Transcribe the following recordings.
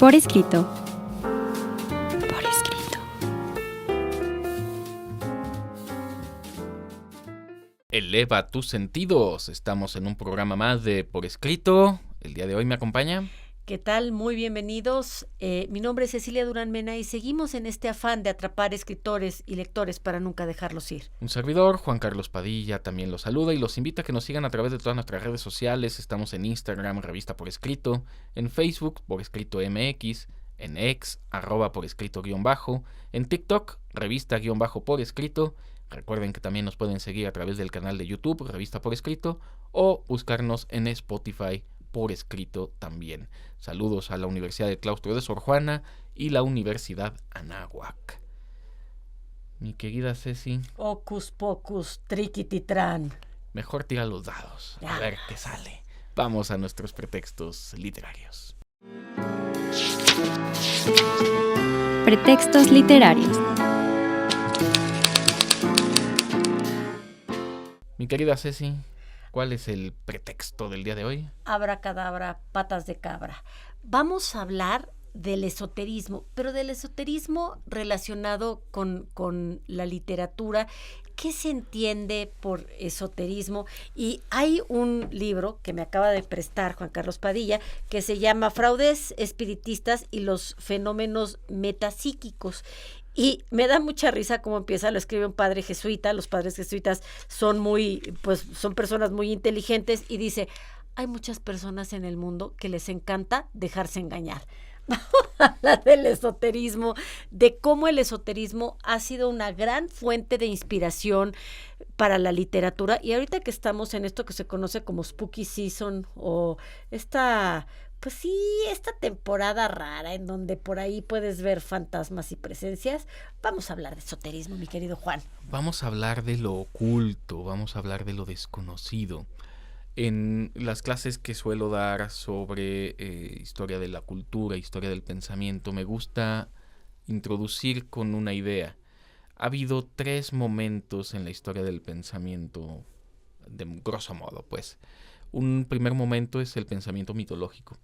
Por escrito. Por escrito. Eleva tus sentidos. Estamos en un programa más de Por Escrito. El día de hoy me acompaña. ¿Qué tal? Muy bienvenidos. Mi nombre es Cecilia Durán Mena y seguimos en este afán de atrapar escritores y lectores para nunca dejarlos ir. Un servidor, Juan Carlos Padilla, también los saluda y los invita a que nos sigan a través de todas nuestras redes sociales. Estamos en Instagram, Revista Por Escrito, en Facebook, Por Escrito MX, en X, @Por Escrito _, en TikTok, Revista _Por Escrito. Recuerden que también nos pueden seguir a través del canal de YouTube, Revista Por Escrito, o buscarnos en Spotify Por Escrito también. Saludos a la Universidad del Claustro de Sor Juana y la Universidad Anáhuac. Mi querida Ceci. Ocus pocus, triquititrán. Mejor tira los dados, a ver qué sale. Vamos a nuestros pretextos literarios. Pretextos literarios. Mi querida Ceci, ¿cuál es el pretexto del día de hoy? Abracadabra, patas de cabra. Vamos a hablar del esoterismo, pero del esoterismo relacionado con la literatura. ¿Qué se entiende por esoterismo? Y hay un libro que me acaba de prestar Juan Carlos Padilla que se llama Fraudes espiritistas y los fenómenos metapsíquicos. Y me da mucha risa cómo empieza, lo escribe un padre jesuita. Los padres jesuitas son son personas muy inteligentes, y dice: hay muchas personas en el mundo que les encanta dejarse engañar. Vamos a hablar del esoterismo, de cómo el esoterismo ha sido una gran fuente de inspiración para la literatura. Y ahorita que estamos en esto que se conoce como Spooky Season, o esta temporada rara en donde por ahí puedes ver fantasmas y presencias, vamos a hablar de esoterismo, mi querido Juan. Vamos a hablar de lo oculto, vamos a hablar de lo desconocido. En las clases que suelo dar sobre historia de la cultura, historia del pensamiento, me gusta introducir con una idea. Ha habido 3 momentos en la historia del pensamiento, de grosso modo, pues. Un primer momento es el pensamiento mitológico.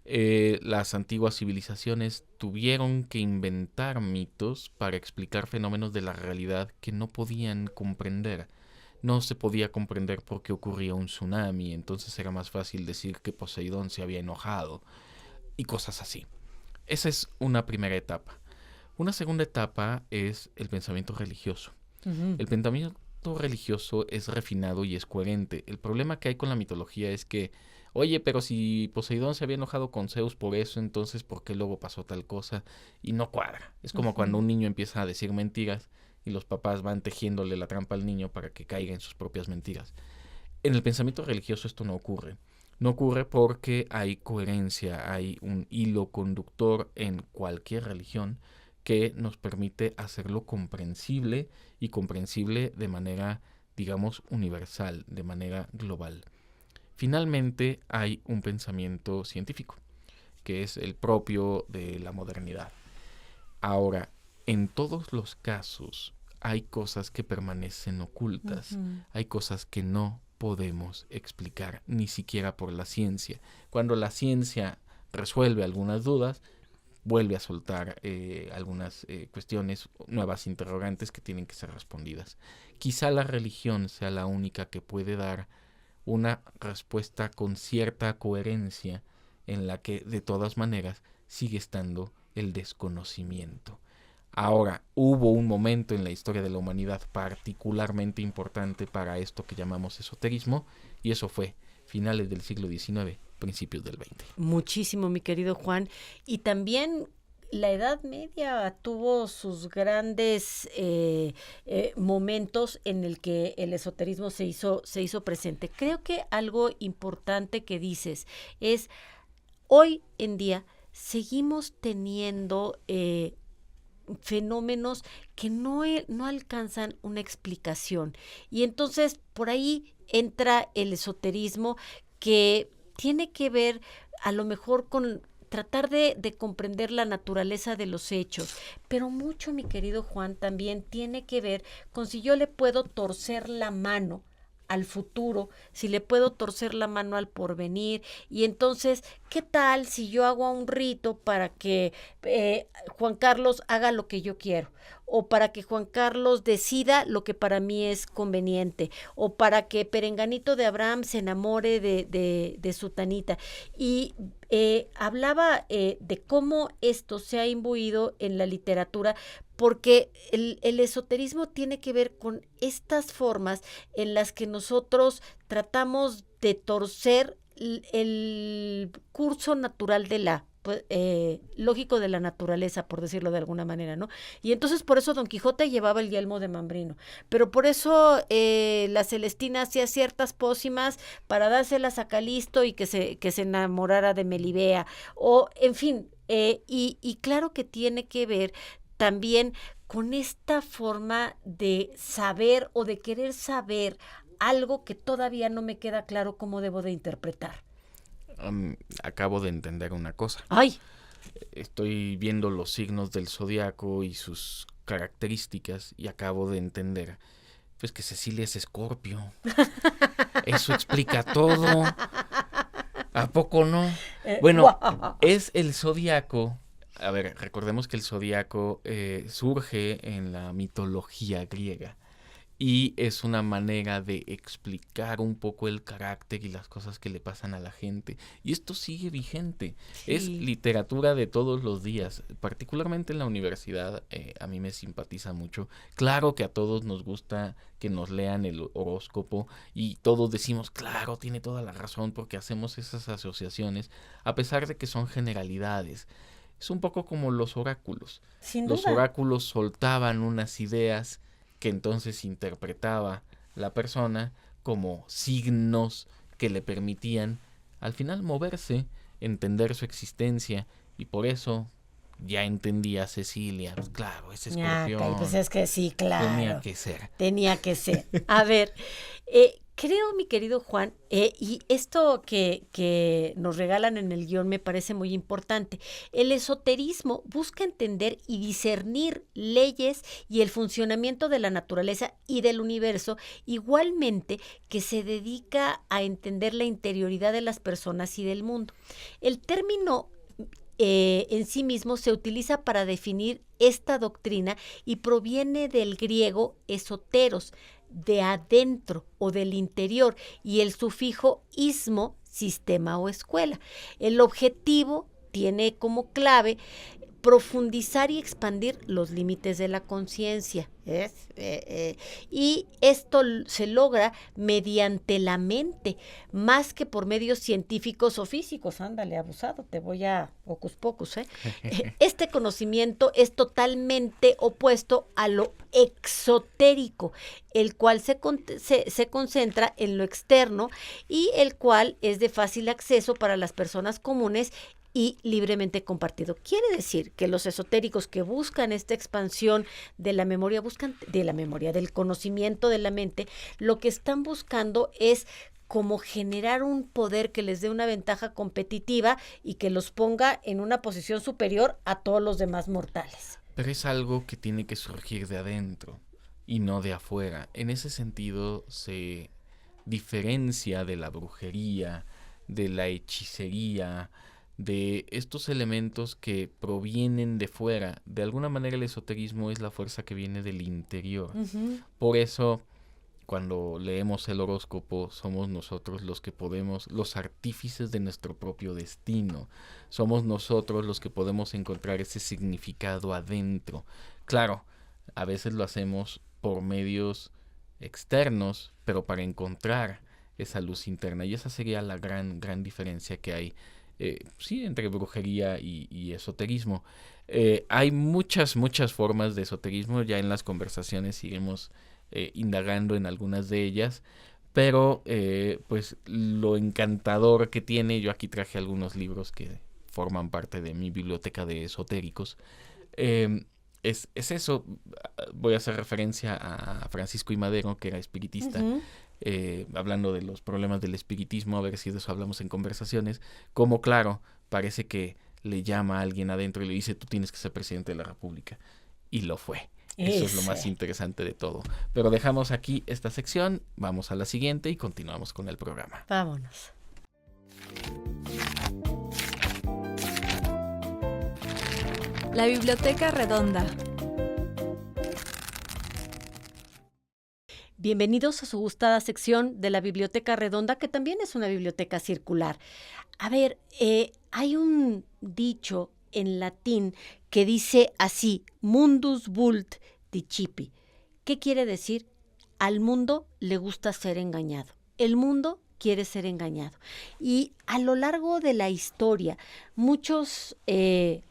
Las antiguas civilizaciones tuvieron que inventar mitos para explicar fenómenos de la realidad que no podían comprender. No se podía comprender por qué ocurría un tsunami, entonces era más fácil decir que Poseidón se había enojado y cosas así. Esa es una primera etapa. Una segunda etapa es el pensamiento religioso. Uh-huh. El pensamiento religioso es refinado y es coherente. El problema que hay con la mitología es que, oye, pero si Poseidón se había enojado con Zeus por eso, entonces ¿por qué luego pasó tal cosa? Y no cuadra. Es como cuando un niño empieza a decir mentiras y los papás van tejiéndole la trampa al niño para que caiga en sus propias mentiras. En el pensamiento religioso esto no ocurre. No ocurre porque hay coherencia, hay un hilo conductor en cualquier religión que nos permite hacerlo comprensible, y comprensible de manera, digamos, universal, de manera global. Finalmente hay un pensamiento científico, que es el propio de la modernidad. Ahora, en todos los casos hay cosas que permanecen ocultas, hay cosas que no podemos explicar, ni siquiera por la ciencia. Cuando la ciencia resuelve algunas dudas, vuelve a soltar algunas cuestiones, nuevas interrogantes que tienen que ser respondidas. Quizá la religión sea la única que puede dar una respuesta con cierta coherencia, en la que de todas maneras sigue estando el desconocimiento. Ahora, hubo un momento en la historia de la humanidad particularmente importante para esto que llamamos esoterismo, y eso fue finales del siglo XIX, principios del XX. Muchísimo, mi querido Juan. Y también la Edad Media tuvo sus grandes momentos en el que el esoterismo se hizo presente. Creo que algo importante que dices es, hoy en día seguimos teniendo fenómenos que no alcanzan una explicación. Y entonces por ahí entra el esoterismo, que tiene que ver a lo mejor con tratar de comprender la naturaleza de los hechos, pero mucho, mi querido Juan, también tiene que ver con si yo le puedo torcer la mano al futuro, si le puedo torcer la mano al porvenir, y entonces, ¿qué tal si yo hago un rito para que Juan Carlos haga lo que yo quiero? O para que Juan Carlos decida lo que para mí es conveniente, o para que Perenganito de Abraham se enamore de Sutanita. Y hablaba de cómo esto se ha imbuido en la literatura, porque el esoterismo tiene que ver con estas formas en las que nosotros tratamos de torcer el curso natural de la lógico de la naturaleza, por decirlo de alguna manera, ¿no? Y entonces por eso Don Quijote llevaba el yelmo de Mambrino, pero por eso la Celestina hacía ciertas pócimas para dárselas a Calisto y que se enamorara de Melibea, o en fin, y claro que tiene que ver también con esta forma de saber o de querer saber algo que todavía no me queda claro cómo debo de interpretar. Acabo de entender una cosa. ¡Ay! Estoy viendo los signos del zodiaco y sus características y acabo de entender, pues, que Cecilia es Escorpio. Eso explica todo. ¿A poco no? Bueno, es el zodiaco. A ver, recordemos que el zodiaco surge en la mitología griega. Y es una manera de explicar un poco el carácter y las cosas que le pasan a la gente. Y esto sigue vigente. Sí. Es literatura de todos los días. Particularmente en la universidad, a mí me simpatiza mucho. Claro que a todos nos gusta que nos lean el horóscopo. Y todos decimos, claro, tiene toda la razón, porque hacemos esas asociaciones, a pesar de que son generalidades. Es un poco como los oráculos. Sin duda. Los oráculos soltaban unas ideas que entonces interpretaba la persona como signos que le permitían al final moverse, entender su existencia, y por eso ya entendía Cecilia. Pues claro, ese escorpión. Pues es que sí, claro. Tenía que ser. Tenía que ser. A ver, creo, mi querido Juan, y esto que nos regalan en el guión me parece muy importante. El esoterismo busca entender y discernir leyes y el funcionamiento de la naturaleza y del universo, igualmente que se dedica a entender la interioridad de las personas y del mundo. El término en sí mismo se utiliza para definir esta doctrina y proviene del griego esoteros, de adentro o del interior, y el sufijo ismo, sistema o escuela. El objetivo tiene como clave profundizar y expandir los límites de la conciencia. Y esto se logra mediante la mente, más que por medios científicos o físicos. Ándale, abusado, te voy a hocus pocus. Este conocimiento es totalmente opuesto a lo exotérico, el cual se concentra en lo externo y el cual es de fácil acceso para las personas comunes y libremente compartido. Quiere decir que los esotéricos que buscan esta expansión de la memoria, del conocimiento de la mente, lo que están buscando es como generar un poder que les dé una ventaja competitiva y que los ponga en una posición superior a todos los demás mortales. Pero es algo que tiene que surgir de adentro y no de afuera. En ese sentido se diferencia de la brujería, de la hechicería, de estos elementos que provienen de fuera. De alguna manera el esoterismo es la fuerza que viene del interior. Uh-huh. Por eso, cuando leemos el horóscopo, somos nosotros los que podemos, los artífices de nuestro propio destino. Somos nosotros los que podemos encontrar ese significado adentro. Claro, a veces lo hacemos por medios externos, pero para encontrar esa luz interna. Y esa sería la gran diferencia que hay entre brujería y esoterismo. Hay muchas formas de esoterismo. Ya en las conversaciones iremos indagando en algunas de ellas, pero pues lo encantador que tiene, yo aquí traje algunos libros que forman parte de mi biblioteca de esotéricos, es eso. Voy a hacer referencia a Francisco I. Madero, que era espiritista. Uh-huh. Hablando de los problemas del espiritismo, a ver si de eso hablamos en conversaciones, como claro, parece que le llama a alguien adentro y le dice, tú tienes que ser presidente de la República, y lo fue. Eso es lo más interesante de todo. Pero dejamos aquí esta sección, vamos a la siguiente y continuamos con el programa. Vámonos. La Biblioteca Redonda. Bienvenidos a su gustada sección de la Biblioteca Redonda, que también es una biblioteca circular. A ver, hay un dicho en latín que dice así: mundus vult dicipi. ¿Qué quiere decir? Al mundo le gusta ser engañado. El mundo quiere ser engañado. Y a lo largo de la historia, muchos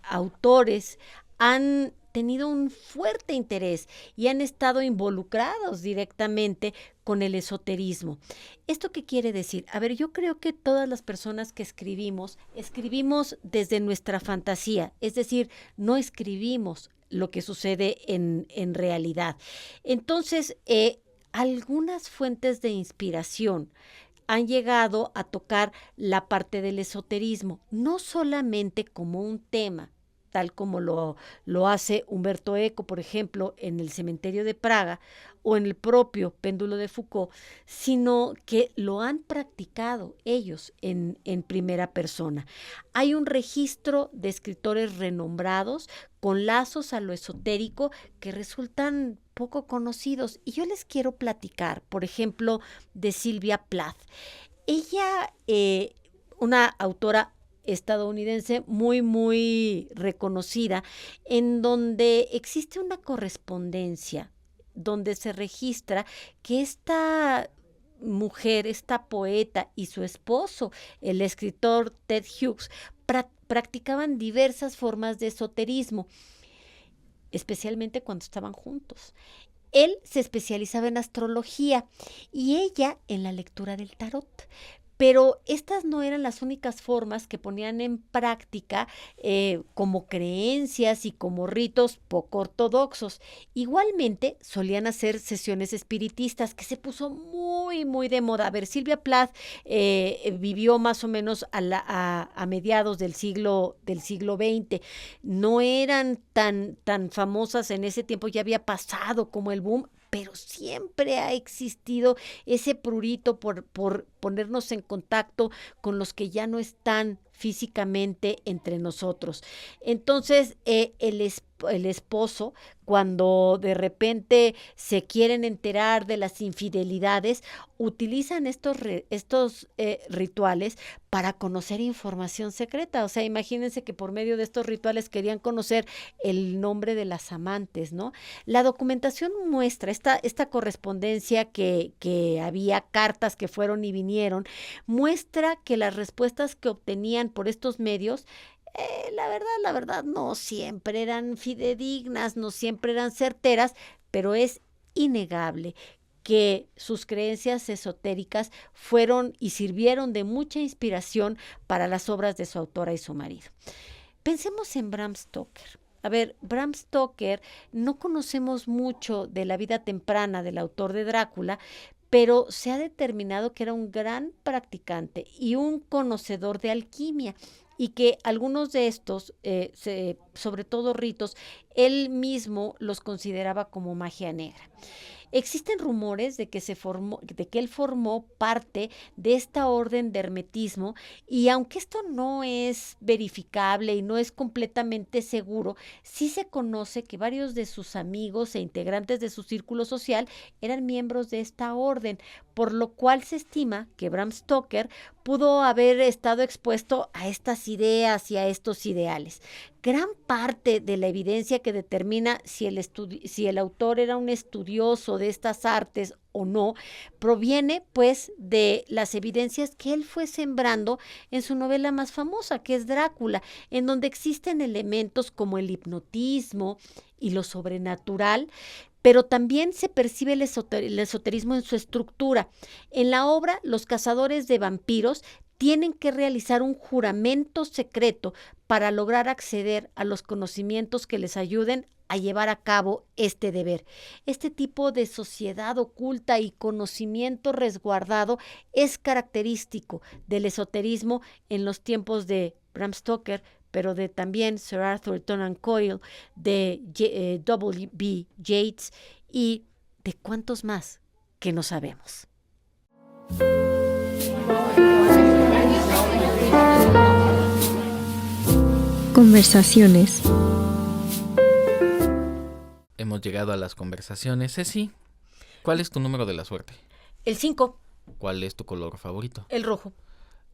autores han tenido un fuerte interés y han estado involucrados directamente con el esoterismo. ¿Esto qué quiere decir? A ver, yo creo que todas las personas que escribimos desde nuestra fantasía, es decir, no escribimos lo que sucede en realidad. Entonces, algunas fuentes de inspiración han llegado a tocar la parte del esoterismo, no solamente como un tema, tal como lo hace Humberto Eco, por ejemplo, en El cementerio de Praga, o en el propio Péndulo de Foucault, sino que lo han practicado ellos en primera persona. Hay un registro de escritores renombrados con lazos a lo esotérico que resultan poco conocidos. Y yo les quiero platicar, por ejemplo, de Sylvia Plath. Ella, una autora estadounidense muy reconocida, en donde existe una correspondencia, donde se registra que esta mujer, esta poeta y su esposo, el escritor Ted Hughes, practicaban diversas formas de esoterismo, especialmente cuando estaban juntos. Él se especializaba en astrología y ella en la lectura del tarot. Pero estas no eran las únicas formas que ponían en práctica como creencias y como ritos poco ortodoxos. Igualmente solían hacer sesiones espiritistas, que se puso muy de moda. A ver, Sylvia Plath vivió más o menos a mediados del siglo XX. No eran tan famosas en ese tiempo, ya había pasado como el boom, pero siempre ha existido ese prurito por ponernos en contacto con los que ya no están físicamente entre nosotros. Entonces, el esposo, cuando de repente se quieren enterar de las infidelidades, utilizan estos rituales para conocer información secreta. O sea, imagínense que por medio de estos rituales querían conocer el nombre de las amantes, ¿no? La documentación muestra esta correspondencia que había, cartas que fueron y vinieron, muestra que las respuestas que obtenían por estos medios, la verdad, no siempre eran fidedignas, no siempre eran certeras, pero es innegable que sus creencias esotéricas fueron y sirvieron de mucha inspiración para las obras de su autora y su marido. Pensemos en Bram Stoker. A ver, Bram Stoker, no conocemos mucho de la vida temprana del autor de Drácula, pero se ha determinado que era un gran practicante y un conocedor de alquimia, y que algunos de estos, sobre todo ritos, él mismo los consideraba como magia negra. Existen rumores de que él formó parte de esta orden de hermetismo, y aunque esto no es verificable y no es completamente seguro, sí se conoce que varios de sus amigos e integrantes de su círculo social eran miembros de esta orden, por lo cual se estima que Bram Stoker pudo haber estado expuesto a estas ideas y a estos ideales. Gran parte de la evidencia que determina si el autor era un estudioso de estas artes o no, proviene pues de las evidencias que él fue sembrando en su novela más famosa, que es Drácula, en donde existen elementos como el hipnotismo y lo sobrenatural, pero también se percibe el esoterismo en su estructura. En la obra, los cazadores de vampiros tienen que realizar un juramento secreto para lograr acceder a los conocimientos que les ayuden a llevar a cabo este deber. Este tipo de sociedad oculta y conocimiento resguardado es característico del esoterismo en los tiempos de Bram Stoker, pero de también Sir Arthur Conan Doyle, de W.B. Yeats y de cuántos más que no sabemos. Conversaciones. Hemos llegado a las conversaciones. Ceci, ¿cuál es tu número de la suerte? El 5, ¿Cuál es tu color favorito? el rojo.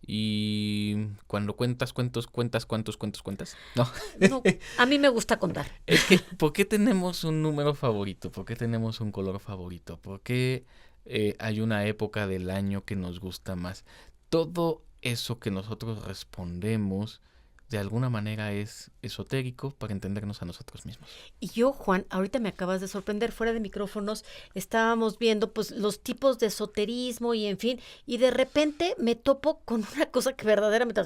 Y cuando cuentas cuentos, ¿cuántos cuentos cuentas? No. No, a mí me gusta contar. Es que, ¿por qué tenemos un número favorito? ¿Por qué tenemos un color favorito? ¿Por qué hay una época del año que nos gusta más? Todo eso que nosotros respondemos, de alguna manera es esotérico para entendernos a nosotros mismos. Y yo, Juan, ahorita me acabas de sorprender, fuera de micrófonos estábamos viendo pues los tipos de esoterismo y en fin, y de repente me topo con una cosa que verdaderamente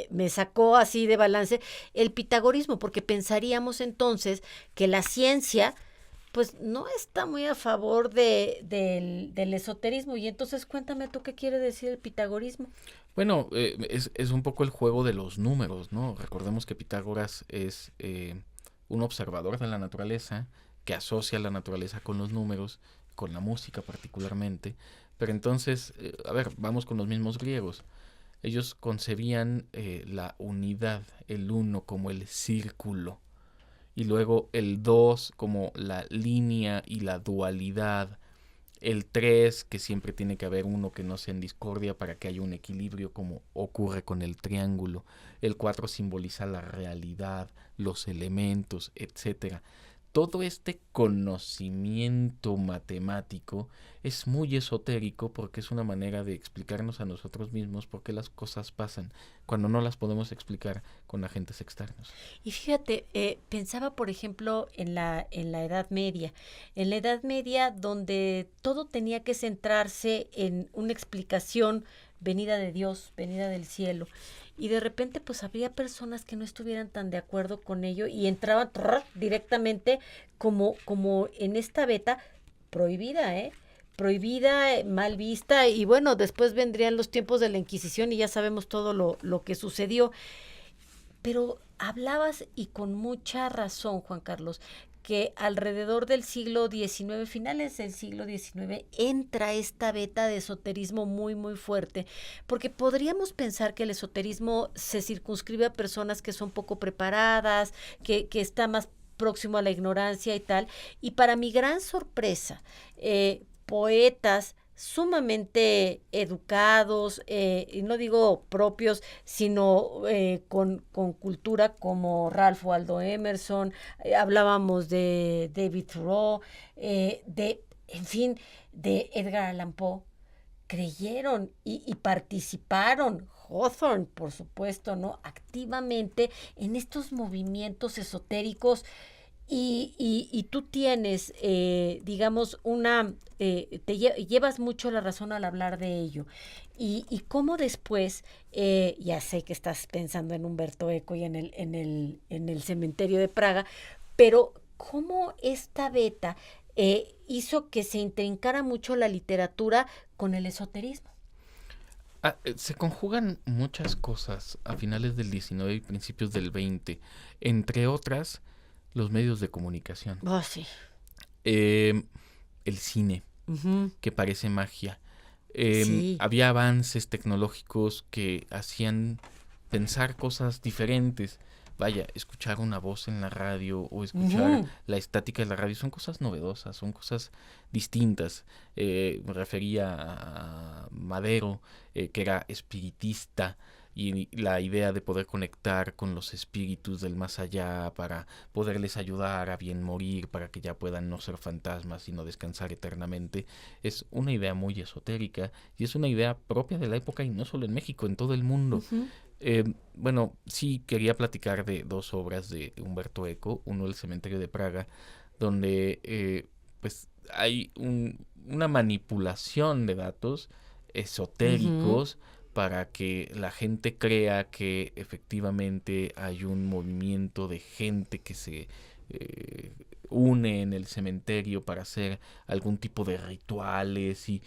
me sacó así de balance, el pitagorismo, porque pensaríamos entonces que la ciencia pues no está muy a favor del esoterismo, y entonces cuéntame tú qué quiere decir el pitagorismo. Bueno, es un poco el juego de los números, ¿no? Recordemos que Pitágoras es un observador de la naturaleza que asocia la naturaleza con los números, con la música particularmente. Pero entonces, a ver, vamos con los mismos griegos. Ellos concebían la unidad, el uno como el círculo, y luego el 2 como la línea y la dualidad. El 3, que siempre tiene que haber uno que no sea en discordia para que haya un equilibrio, como ocurre con el triángulo. El 4 simboliza la realidad, los elementos, etcétera. Todo este conocimiento matemático es muy esotérico porque es una manera de explicarnos a nosotros mismos por qué las cosas pasan cuando no las podemos explicar con agentes externos. Y fíjate, pensaba por ejemplo en la Edad Media, donde todo tenía que centrarse en una explicación venida de Dios, venida del cielo, y de repente pues habría personas que no estuvieran tan de acuerdo con ello y entraban directamente como en esta veta prohibida, prohibida, mal vista, y bueno, después vendrían los tiempos de la Inquisición y ya sabemos todo lo que sucedió. Pero hablabas, y con mucha razón, Juan Carlos, que alrededor del siglo XIX, finales del siglo XIX, entra esta veta de esoterismo muy, muy fuerte, porque podríamos pensar que el esoterismo se circunscribe a personas que son poco preparadas, que está más próximo a la ignorancia y tal, y para mi gran sorpresa, poetas sumamente educados, y no digo propios, sino con cultura, como Ralph Waldo Emerson, hablábamos de David Thoreau, en fin, de Edgar Allan Poe, creyeron y participaron, Hawthorne, por supuesto, ¿no?, activamente en estos movimientos esotéricos. Y tú tienes, digamos, llevas mucho la razón al hablar de ello. Y cómo después, ya sé que estás pensando en Umberto Eco y en el cementerio de Praga, pero cómo esta veta hizo que se intrincara mucho la literatura con el esoterismo. Se conjugan muchas cosas a finales del 19 y principios del 20, entre otras los medios de comunicación. Oh, sí. El cine, Uh-huh. que parece magia. Sí. Había avances tecnológicos que hacían pensar cosas diferentes. Vaya, escuchar una voz en la radio o escuchar Uh-huh. la estática de la radio son cosas novedosas, son cosas distintas. Me refería a Madero, que era espiritista, y la idea de poder conectar con los espíritus del más allá para poderles ayudar a bien morir, para que ya puedan no ser fantasmas sino descansar eternamente, es una idea muy esotérica y es una idea propia de la época, y no solo en México, en todo el mundo. Uh-huh. Bueno, sí quería platicar de dos obras de Umberto Eco. Uno, El cementerio de Praga, donde pues hay una manipulación de datos esotéricos para que la gente crea que efectivamente hay un movimiento de gente que se une en el cementerio para hacer algún tipo de rituales, y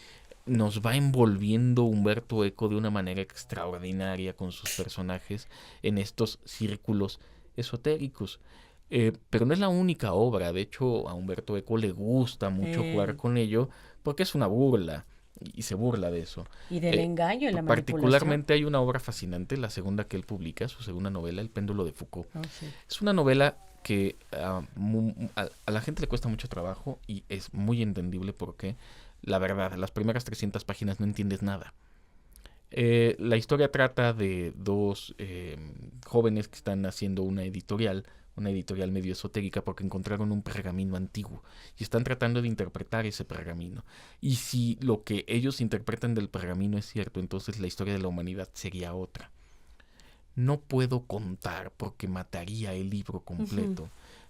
nos va envolviendo Umberto Eco de una manera extraordinaria con sus personajes en estos círculos esotéricos. Pero no es la única obra. De hecho, a Umberto Eco le gusta mucho jugar con ello porque es una burla y se burla de eso. Y del engaño y la manipulación. Particularmente hay una obra fascinante, la segunda que él publica, su segunda novela, El péndulo de Foucault. Sí. Es una novela que a la gente le cuesta mucho trabajo y es muy entendible porque, la verdad, las primeras 300 páginas no entiendes nada. La historia trata de dos jóvenes que están haciendo una editorial medio esotérica porque encontraron un pergamino antiguo y están tratando de interpretar ese pergamino. Y si lo que ellos interpretan del pergamino es cierto, entonces la historia de la humanidad sería otra. No puedo contar porque mataría el libro completo,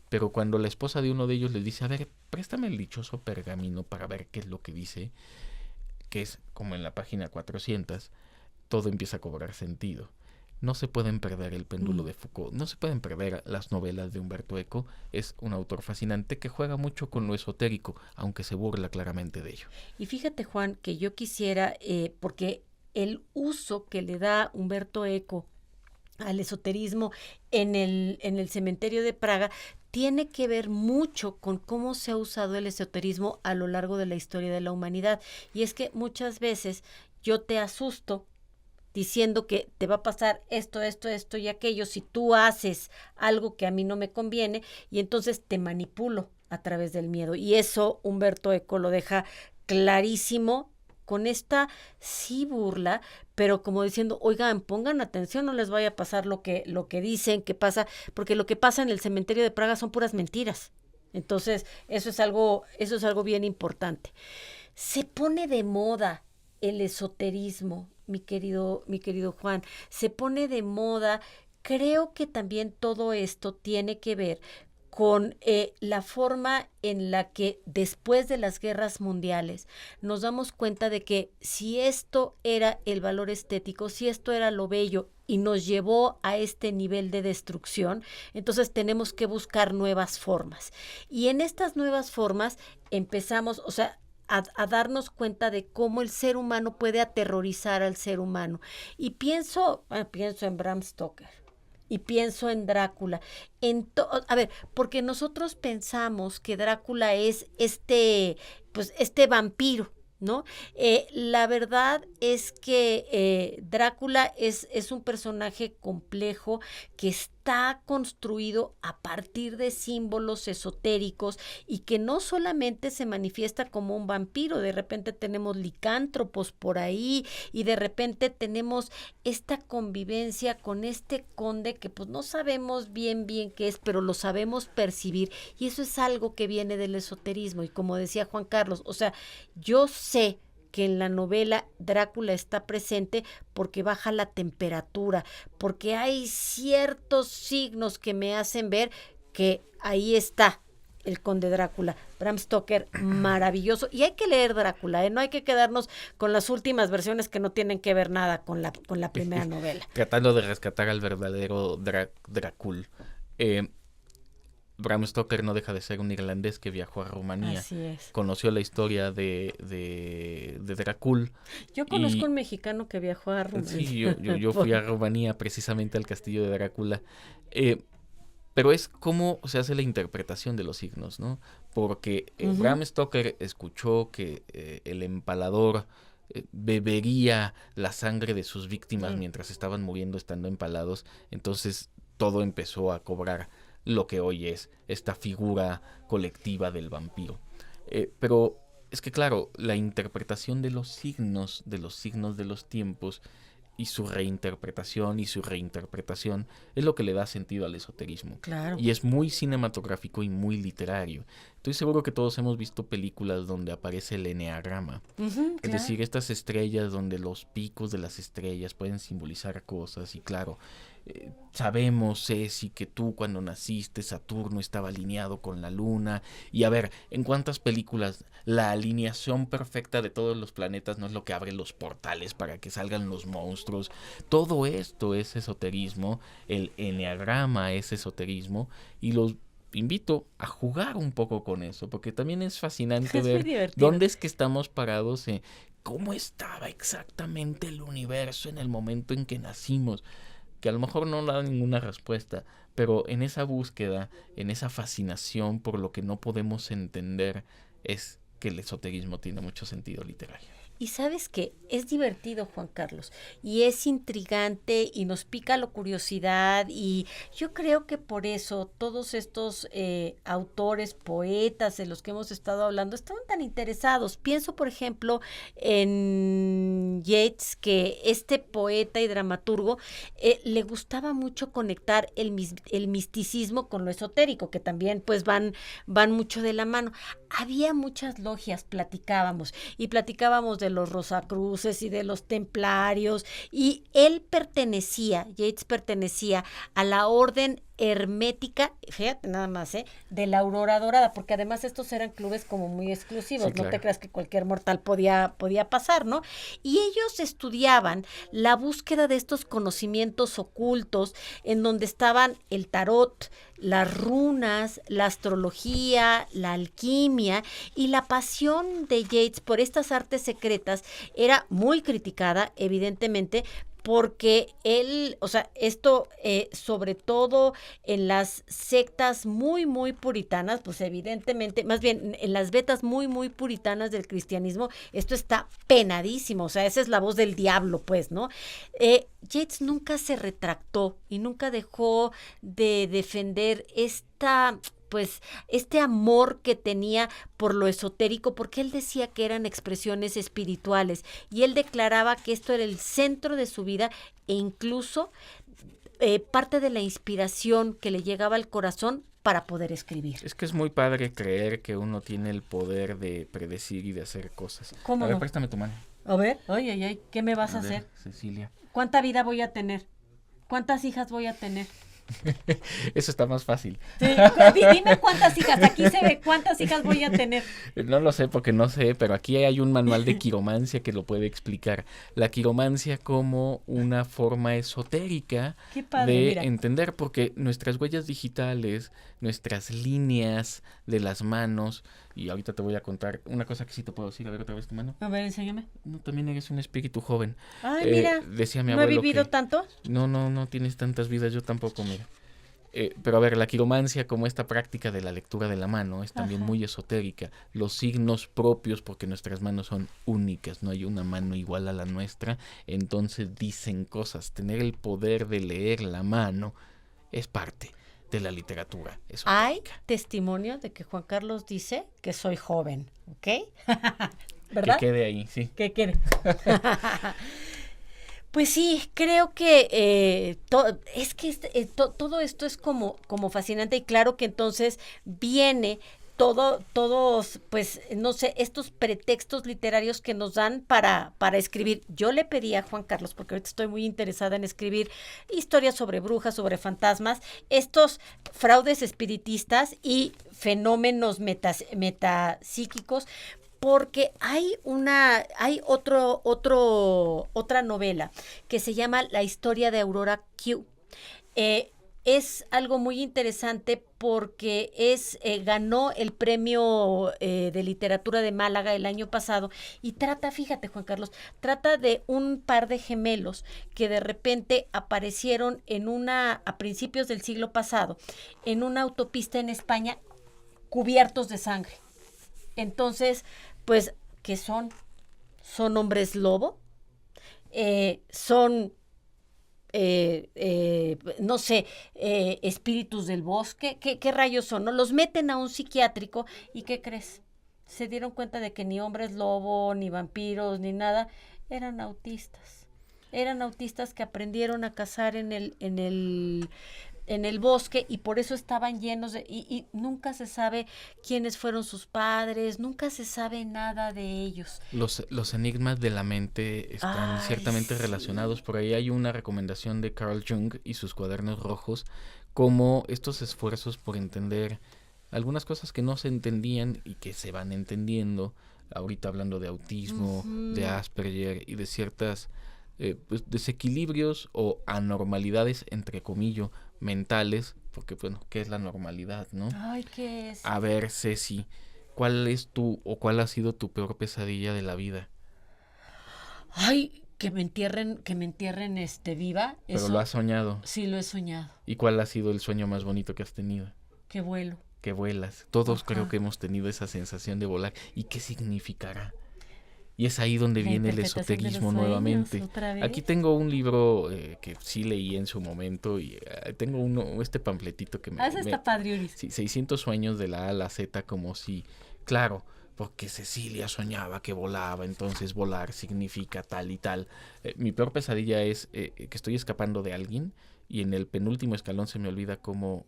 pero cuando la esposa de uno de ellos les dice, a ver, préstame el dichoso pergamino para ver qué es lo que dice, que es como en la página 400, todo empieza a cobrar sentido. No se pueden perder El péndulo de Foucault, no se pueden perder las novelas de Umberto Eco. Es un autor fascinante que juega mucho con lo esotérico, aunque se burla claramente de ello. Y fíjate, Juan, que yo quisiera, porque el uso que le da Umberto Eco al esoterismo en el cementerio de Praga tiene que ver mucho con cómo se ha usado el esoterismo a lo largo de la historia de la humanidad. Y es que muchas veces yo te asusto diciendo que te va a pasar esto y aquello si tú haces algo que a mí no me conviene, y entonces te manipulo a través del miedo. Y eso Umberto Eco lo deja clarísimo con esta sí burla, pero como diciendo, oigan, pongan atención, no les vaya a pasar lo que dicen que pasa, porque lo que pasa en el cementerio de Praga son puras mentiras. Entonces, eso es algo bien importante. Se pone de moda el esoterismo, mi querido Juan, se pone de moda. Creo que también todo esto tiene que ver con la forma en la que después de las guerras mundiales nos damos cuenta de que si esto era el valor estético, si esto era lo bello y nos llevó a este nivel de destrucción, entonces tenemos que buscar nuevas formas. Y en estas nuevas formas empezamos, a darnos cuenta de cómo el ser humano puede aterrorizar al ser humano. Y pienso en Bram Stoker. Y pienso en Drácula. Porque nosotros pensamos que Drácula es este vampiro, ¿no? La verdad es que Drácula es un personaje complejo que está construido a partir de símbolos esotéricos y que no solamente se manifiesta como un vampiro. De repente tenemos licántropos por ahí y de repente tenemos esta convivencia con este conde que pues no sabemos bien qué es, pero lo sabemos percibir, y eso es algo que viene del esoterismo. Y como decía Juan Carlos, yo sé que en la novela Drácula está presente porque baja la temperatura, porque hay ciertos signos que me hacen ver que ahí está el conde Drácula. Bram Stoker, maravilloso. Y hay que leer Drácula, no hay que quedarnos con las últimas versiones que no tienen que ver nada con la primera novela. Tratando de rescatar al verdadero Drácula. Bram Stoker no deja de ser un irlandés que viajó a Rumanía. Así es. Conoció la historia de Drácula. Yo conozco un mexicano que viajó a Rumanía. Sí, yo fui a Rumanía precisamente al castillo de Drácula. Pero es cómo se hace la interpretación de los signos, ¿no? Porque Bram Stoker escuchó que el empalador bebería la sangre de sus víctimas mientras estaban muriendo estando empalados. Entonces todo empezó a cobrar lo que hoy es esta figura colectiva del vampiro. Pero es que claro, la interpretación de los signos de los tiempos y su reinterpretación es lo que le da sentido al esoterismo. Claro. Y es muy cinematográfico y muy literario. Estoy seguro que todos hemos visto películas donde aparece el eneagrama. Es decir, estas estrellas donde los picos de las estrellas pueden simbolizar cosas. Y claro, sabemos, Ceci, que tú cuando naciste Saturno estaba alineado con la luna. Y a ver, ¿en cuántas películas la alineación perfecta de todos los planetas no es lo que abre los portales para que salgan los monstruos? Todo esto es esoterismo, el eneagrama es esoterismo, y los invito a jugar un poco con eso, porque también es fascinante ver dónde es que estamos parados, cómo estaba exactamente el universo en el momento en que nacimos, que a lo mejor no da ninguna respuesta, pero en esa búsqueda, en esa fascinación por lo que no podemos entender, es que el esoterismo tiene mucho sentido literario. Y sabes que es divertido, Juan Carlos, y es intrigante y nos pica la curiosidad, y yo creo que por eso todos estos autores, poetas de los que hemos estado hablando estaban tan interesados. Pienso, por ejemplo, en Yeats, que este poeta y dramaturgo le gustaba mucho conectar el misticismo con lo esotérico, que también pues van mucho de la mano. Había muchas logias, platicábamos de los Rosacruces y de los Templarios, y Yeats pertenecía a la orden hermética, fíjate nada más, de la Aurora Dorada, porque además estos eran clubes como muy exclusivos, sí, claro. No te creas que cualquier mortal podía pasar, ¿no? Y ellos estudiaban la búsqueda de estos conocimientos ocultos, en donde estaban el tarot, las runas, la astrología, la alquimia, y la pasión de Yeats por estas artes secretas era muy criticada, evidentemente, porque él, o sea, esto sobre todo en las sectas muy, muy puritanas, pues evidentemente, más bien en las vetas muy, muy puritanas del cristianismo, esto está penadísimo, o sea, esa es la voz del diablo, pues, ¿no? Yeats nunca se retractó y nunca dejó de defender este amor que tenía por lo esotérico, porque él decía que eran expresiones espirituales, y él declaraba que esto era el centro de su vida, e incluso parte de la inspiración que le llegaba al corazón para poder escribir. Es que es muy padre creer que uno tiene el poder de predecir y de hacer cosas. ¿Cómo A ver, no? préstame tu mano. A ver, ay, ¿qué me vas a hacer? Cecilia. ¿Cuánta vida voy a tener? ¿Cuántas hijas voy a tener? Eso está más fácil. Sí, dime cuántas hijas, aquí se ve cuántas hijas voy a tener. No lo sé porque no sé, pero aquí hay un manual de quiromancia que lo puede explicar. La quiromancia como una forma esotérica Qué padre, de mira. entender, porque nuestras huellas digitales, nuestras líneas de las manos, y ahorita te voy a contar una cosa que sí te puedo decir. A ver, otra vez tu mano. A ver, enséñame. No, también eres un espíritu joven. Ay, mira, decía mi ¿no he abuelo vivido que tanto? no tienes tantas vidas, yo tampoco, mira. Pero a ver, la quiromancia, como esta práctica de la lectura de la mano, es también muy esotérica. Los signos propios, porque nuestras manos son únicas, no hay una mano igual a la nuestra, entonces dicen cosas. Tener el poder de leer la mano es parte de la literatura esotérica. Hay testimonio de que Juan Carlos dice que soy joven, ¿ok? ¿Verdad? Que quede ahí, sí. Que quede. Pues sí, creo que todo esto es como fascinante, y claro que entonces viene todos, pues, no sé, estos pretextos literarios que nos dan para escribir. Yo le pedí a Juan Carlos, porque ahorita estoy muy interesada en escribir historias sobre brujas, sobre fantasmas, estos fraudes espiritistas y fenómenos metapsíquicos, porque hay otra novela que se llama La historia de Aurora Q. Es algo muy interesante porque ganó el premio de literatura de Málaga el año pasado, y trata, fíjate, Juan Carlos, trata de un par de gemelos que de repente aparecieron a principios del siglo pasado en una autopista en España, cubiertos de sangre. Entonces, pues, ¿qué son? ¿Son hombres lobo? ¿Son, no sé, espíritus del bosque? ¿Qué rayos son? ¿No? Los meten a un psiquiátrico, y ¿qué crees? Se dieron cuenta de que ni hombres lobo, ni vampiros, ni nada, eran autistas. Eran autistas que aprendieron a cazar en el bosque, y por eso estaban llenos y nunca se sabe quiénes fueron sus padres, nunca se sabe nada de ellos. Los enigmas de la mente están ciertamente relacionados. Por ahí hay una recomendación de Carl Jung y sus cuadernos rojos, como estos esfuerzos por entender algunas cosas que no se entendían y que se van entendiendo, ahorita hablando de autismo, de Asperger y de ciertas pues, desequilibrios o anormalidades, entre comillas, mentales, porque bueno, ¿qué es la normalidad, no? Ay, ¿qué es? A ver, Ceci, ¿cuál ha sido tu peor pesadilla de la vida? Ay, que me entierren viva. Pero Eso, lo has soñado. sí, lo he soñado. ¿Y cuál ha sido el sueño más bonito que has tenido? Que vuelo. Que vuelas. Todos Ajá. creo que hemos tenido esa sensación de volar. ¿Y qué significará? Y es ahí donde La viene el interpretación de los esoterismo sueños, nuevamente. ¿otra vez? Aquí tengo un libro que sí leí en su momento y tengo este pamfletito que Esa está padre, Uris. sí, 600 sueños de la A a la Z, como si, claro, porque Cecilia soñaba que volaba, entonces volar significa tal y tal. Mi peor pesadilla es que estoy escapando de alguien y en el penúltimo escalón se me olvida cómo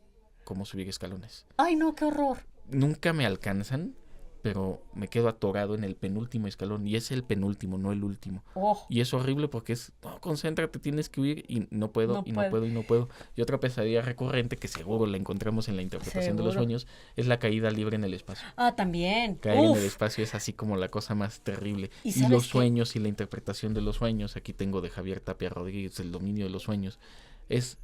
subir escalones. Ay, no, qué horror. Nunca me alcanzan, pero me quedo atorado en el penúltimo escalón y es el penúltimo, no el último. Oh, Y es horrible porque no, concéntrate, tienes que huir y no puedo, No y puedo. no puedo, y no puedo. Y otra pesadilla recurrente que seguro la encontramos en la interpretación de los Seguro. sueños es la caída libre en el espacio. también. Caer en Uf. el espacio es así como la cosa más terrible. ¿Y Y sabes los qué? sueños y la interpretación de los sueños, aquí tengo de Javier Tapia Rodríguez, El dominio de los sueños, es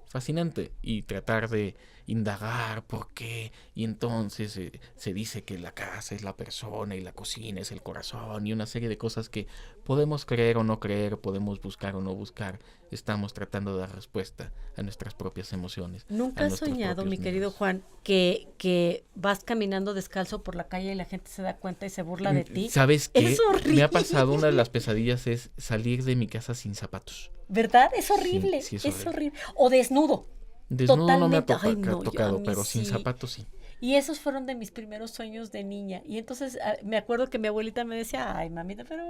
fascinante y tratar de indagar por qué y entonces se dice que la casa es la persona y la cocina es el corazón y una serie de cosas que podemos creer o no creer, podemos buscar o no buscar, estamos tratando de dar respuesta a nuestras propias emociones. ¿Nunca a has nuestros soñado, propios mi querido miedos. Juan, que vas caminando descalzo por la calle y la gente se da cuenta y se burla de ti? ¿Sabes qué? Es horrible. Me ha pasado, una de las pesadillas es salir de mi casa sin zapatos. ¿Verdad? Es horrible. Sí, es es horrible. horrible. O desnudo. Desnudo no me ha Totalmente. Ay, no, yo a tocado, mí pero sin sí. zapatos sí. Y esos fueron de mis primeros sueños de niña. Y entonces me acuerdo que mi abuelita me decía, ay, mamita, pero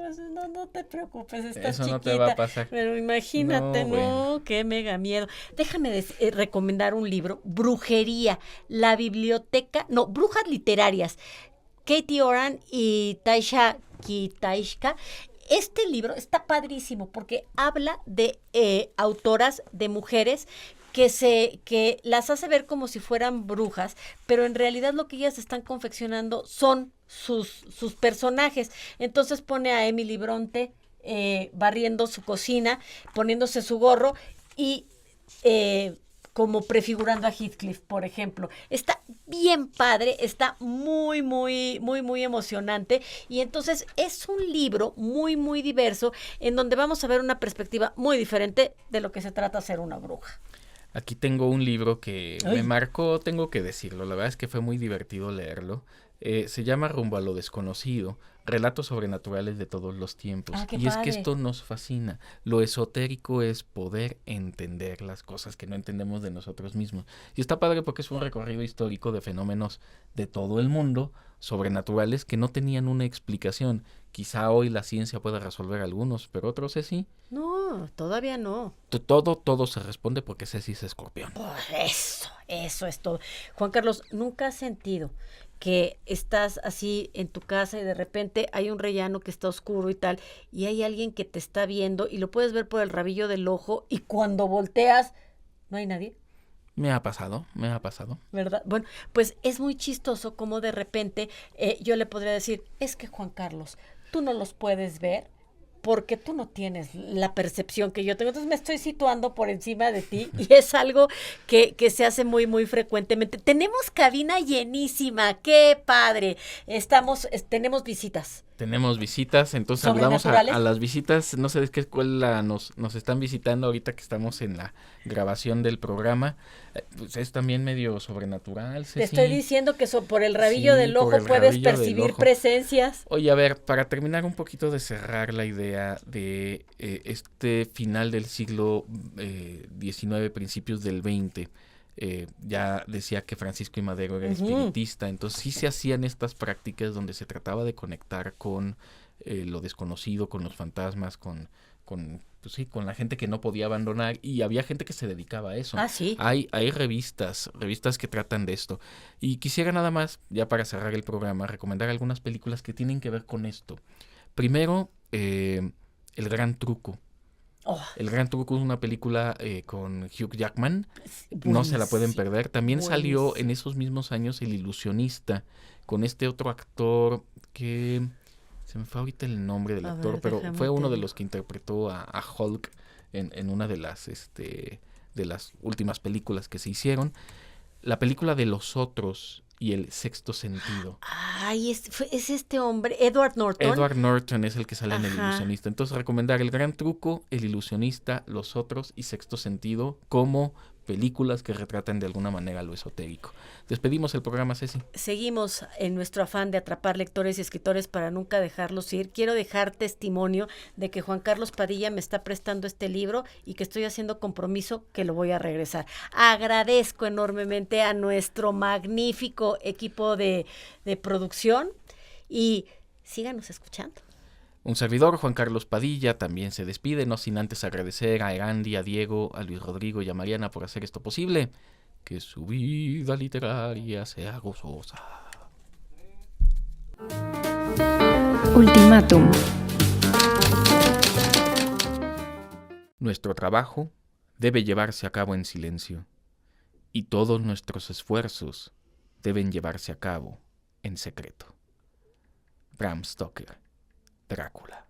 no te preocupes, estás Eso chiquita. no te va a pasar. Pero imagínate, No, no, bueno. qué mega miedo. Déjame recomendar un libro, Brujería, la biblioteca, no, Brujas Literarias, Katie Oran y Taisha Kitaishka. Este libro está padrísimo porque habla de autoras, de mujeres que las hace ver como si fueran brujas, pero en realidad lo que ellas están confeccionando son sus personajes. Entonces pone a Emily Bronte barriendo su cocina, poniéndose su gorro y como prefigurando a Heathcliff, por ejemplo. Está bien padre, está muy, muy, muy, muy emocionante. Y entonces es un libro muy, muy diverso en donde vamos a ver una perspectiva muy diferente de lo que se trata de ser una bruja. Aquí tengo un libro que Ay. me marcó, tengo que decirlo, la verdad es que fue muy divertido leerlo. Se llama Rumbo a lo desconocido, relatos sobrenaturales de todos los tiempos. Ah, qué y es que padre. esto nos fascina. Lo esotérico es poder entender las cosas que no entendemos de nosotros mismos. Y está padre porque es un recorrido histórico de fenómenos de todo el mundo, sobrenaturales, que no tenían una explicación. Quizá hoy la ciencia pueda resolver algunos, pero otros sí. No, todavía no. Todo se responde porque Ceci es escorpión. Oh, eso es todo. Juan Carlos, ¿nunca has sentido que estás así en tu casa y de repente hay un rellano que está oscuro y tal, y hay alguien que te está viendo y lo puedes ver por el rabillo del ojo y cuando volteas no hay nadie? Me ha pasado. ¿Verdad? Bueno, pues es muy chistoso como de repente yo le podría decir, es que Juan Carlos, tú no los puedes ver porque tú no tienes la percepción que yo tengo. Entonces me estoy situando por encima de ti y es algo que se hace muy, muy frecuentemente. Tenemos cabina llenísima, qué padre. Tenemos visitas. Tenemos visitas, entonces saludamos ¿Sobrenaturales? a las visitas. No sé de qué escuela nos están visitando ahorita que estamos en la grabación del programa. Pues es también medio sobrenatural, Te Ceci. estoy diciendo que por el rabillo Sí, del por ojo el puedes rabillo del percibir ojo. presencias. Oye, a ver, para terminar un poquito de cerrar la idea de este final del siglo XIX, principios del XX, ya decía que Francisco I. Madero era espiritista, entonces sí se hacían estas prácticas donde se trataba de conectar con lo desconocido, con los fantasmas, con la gente que no podía abandonar, y había gente que se dedicaba a eso. Ah, sí. Hay revistas que tratan de esto. Y quisiera nada más, ya para cerrar el programa, recomendar algunas películas que tienen que ver con esto. Primero, El Gran Truco. Oh, El Gran Truco es una película con Hugh Jackman. No se la pueden perder. También salió en esos mismos años El Ilusionista, con este otro actor que... Se me fue ahorita el nombre del actor, pero fue uno de los que interpretó a Hulk en una de las últimas películas que se hicieron. La película de Los Otros y El sexto sentido. Ay, es este hombre, Edward Norton. Edward Norton es el que sale en El Ajá. ilusionista. Entonces, recomendar El gran truco, El ilusionista, Los otros y Sexto sentido como películas que retratan de alguna manera lo esotérico. Despedimos el programa, Ceci. Seguimos en nuestro afán de atrapar lectores y escritores para nunca dejarlos ir. Quiero dejar testimonio de que Juan Carlos Padilla me está prestando este libro y que estoy haciendo compromiso que lo voy a regresar. Agradezco enormemente a nuestro magnífico equipo de producción y síganos escuchando. Un servidor, Juan Carlos Padilla, también se despide, no sin antes agradecer a Erandi, a Diego, a Luis Rodrigo y a Mariana por hacer esto posible. Que su vida literaria sea gozosa. Ultimátum. Nuestro trabajo debe llevarse a cabo en silencio y todos nuestros esfuerzos deben llevarse a cabo en secreto. Bram Stoker, Drácula.